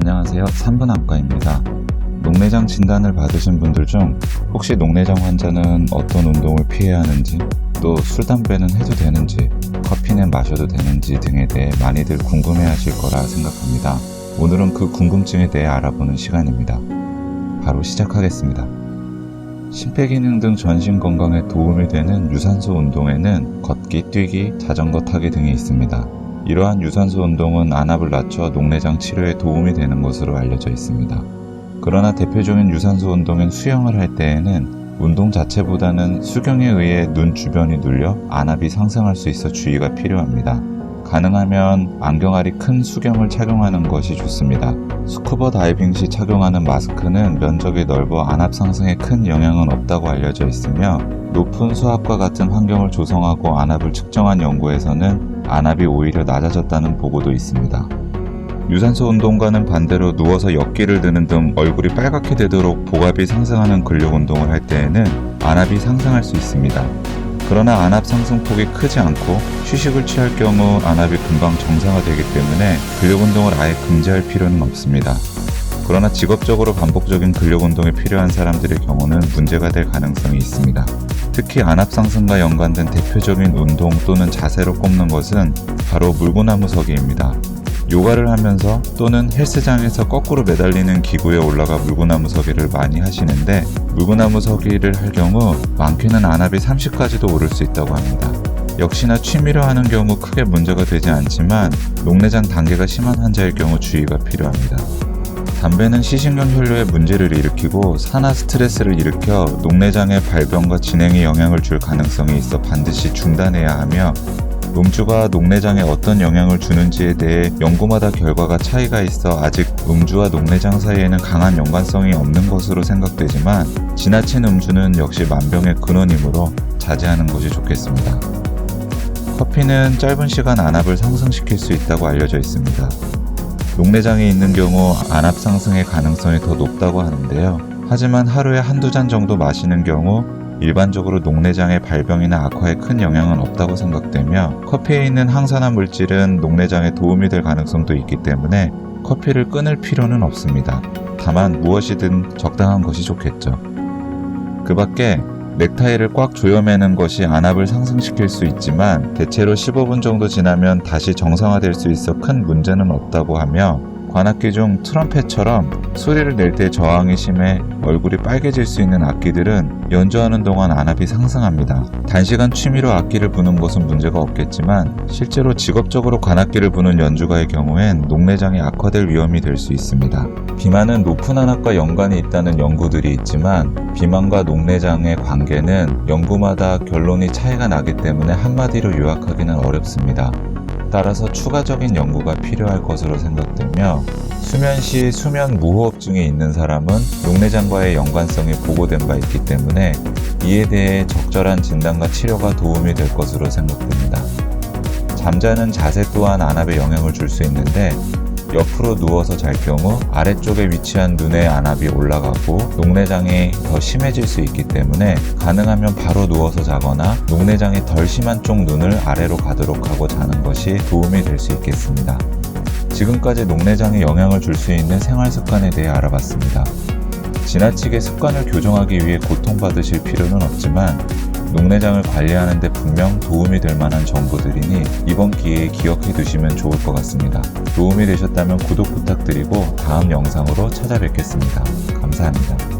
안녕하세요. 3분 안과입니다. 녹내장 진단을 받으신 분들 중 혹시 녹내장 환자는 어떤 운동을 피해야 하는지, 또 술, 담배는 해도 되는지, 커피는 마셔도 되는지 등에 대해 많이들 궁금해 하실 거라 생각합니다. 오늘은 그 궁금증에 대해 알아보는 시간입니다. 바로 시작하겠습니다. 심폐기능 등 전신 건강에 도움이 되는 유산소 운동에는 걷기, 뛰기, 자전거 타기 등이 있습니다. 이러한 유산소 운동은 안압을 낮춰 녹내장 치료에 도움이 되는 것으로 알려져 있습니다. 그러나 대표적인 유산소 운동인 수영을 할 때에는 운동 자체보다는 수경에 의해 눈 주변이 눌려 안압이 상승할 수 있어 주의가 필요합니다. 가능하면 안경알이 큰 수경을 착용하는 것이 좋습니다. 스쿠버 다이빙 시 착용하는 마스크는 면적이 넓어 안압 상승에 큰 영향은 없다고 알려져 있으며, 높은 수압과 같은 환경을 조성하고 안압을 측정한 연구에서는 안압이 오히려 낮아졌다는 보고도 있습니다. 유산소 운동과는 반대로 누워서 역기를 드는 등 얼굴이 빨갛게 되도록 복압이 상승하는 근력 운동을 할 때에는 안압이 상승할 수 있습니다. 그러나 안압 상승폭이 크지 않고 휴식을 취할 경우 안압이 금방 정상화되기 때문에 근력 운동을 아예 금지할 필요는 없습니다. 그러나 직업적으로 반복적인 근력 운동이 필요한 사람들의 경우는 문제가 될 가능성이 있습니다. 특히 안압 상승과 연관된 대표적인 운동 또는 자세로 꼽는 것은 바로 물구나무 서기입니다. 요가를 하면서 또는 헬스장에서 거꾸로 매달리는 기구에 올라가 물구나무 서기를 많이 하시는데, 물구나무 서기를 할 경우 많게는 안압이 30까지도 오를 수 있다고 합니다. 역시나 취미로 하는 경우 크게 문제가 되지 않지만 녹내장 단계가 심한 환자일 경우 주의가 필요합니다. 담배는 시신경 혈류에 문제를 일으키고 산화 스트레스를 일으켜 녹내장의 발병과 진행에 영향을 줄 가능성이 있어 반드시 중단해야 하며, 음주가 녹내장에 어떤 영향을 주는지에 대해 연구마다 결과가 차이가 있어 아직 음주와 녹내장 사이에는 강한 연관성이 없는 것으로 생각되지만, 지나친 음주는 역시 만병의 근원이므로 자제하는 것이 좋겠습니다. 커피는 짧은 시간 안압을 상승시킬 수 있다고 알려져 있습니다. 녹내장이 있는 경우 안압 상승의 가능성이 더 높다고 하는데요. 하지만 하루에 한두 잔 정도 마시는 경우 일반적으로 녹내장의 발병이나 악화에 큰 영향은 없다고 생각되며, 커피에 있는 항산화 물질은 녹내장에 도움이 될 가능성도 있기 때문에 커피를 끊을 필요는 없습니다. 다만 무엇이든 적당한 것이 좋겠죠. 그 밖에 넥타이를 꽉 조여매는 것이 안압을 상승시킬 수 있지만 대체로 15분 정도 지나면 다시 정상화될 수 있어 큰 문제는 없다고 하며, 관악기 중 트럼펫처럼 소리를 낼 때 저항이 심해 얼굴이 빨개질 수 있는 악기들은 연주하는 동안 안압이 상승합니다. 단시간 취미로 악기를 부는 것은 문제가 없겠지만 실제로 직업적으로 관악기를 부는 연주가의 경우엔 녹내장이 악화될 위험이 될 수 있습니다. 비만은 높은 안압과 연관이 있다는 연구들이 있지만 비만과 녹내장의 관계는 연구마다 결론이 차이가 나기 때문에 한마디로 요약하기는 어렵습니다. 따라서 추가적인 연구가 필요할 것으로 생각되며, 수면 시 수면 무호흡증이 있는 사람은 녹내장과의 연관성이 보고된 바 있기 때문에 이에 대해 적절한 진단과 치료가 도움이 될 것으로 생각됩니다. 잠자는 자세 또한 안압에 영향을 줄 수 있는데, 옆으로 누워서 잘 경우 아래쪽에 위치한 눈의 안압이 올라가고 녹내장이 더 심해질 수 있기 때문에 가능하면 바로 누워서 자거나 녹내장이 덜 심한 쪽 눈을 아래로 가도록 하고 자는 것이 도움이 될 수 있겠습니다. 지금까지 녹내장에 영향을 줄 수 있는 생활 습관에 대해 알아봤습니다. 지나치게 습관을 교정하기 위해 고통받으실 필요는 없지만 녹내장을 관리하는 데 분명 도움이 될 만한 정보들이니 이번 기회에 기억해 두시면 좋을 것 같습니다. 도움이 되셨다면 구독 부탁드리고 다음 영상으로 찾아뵙겠습니다. 감사합니다.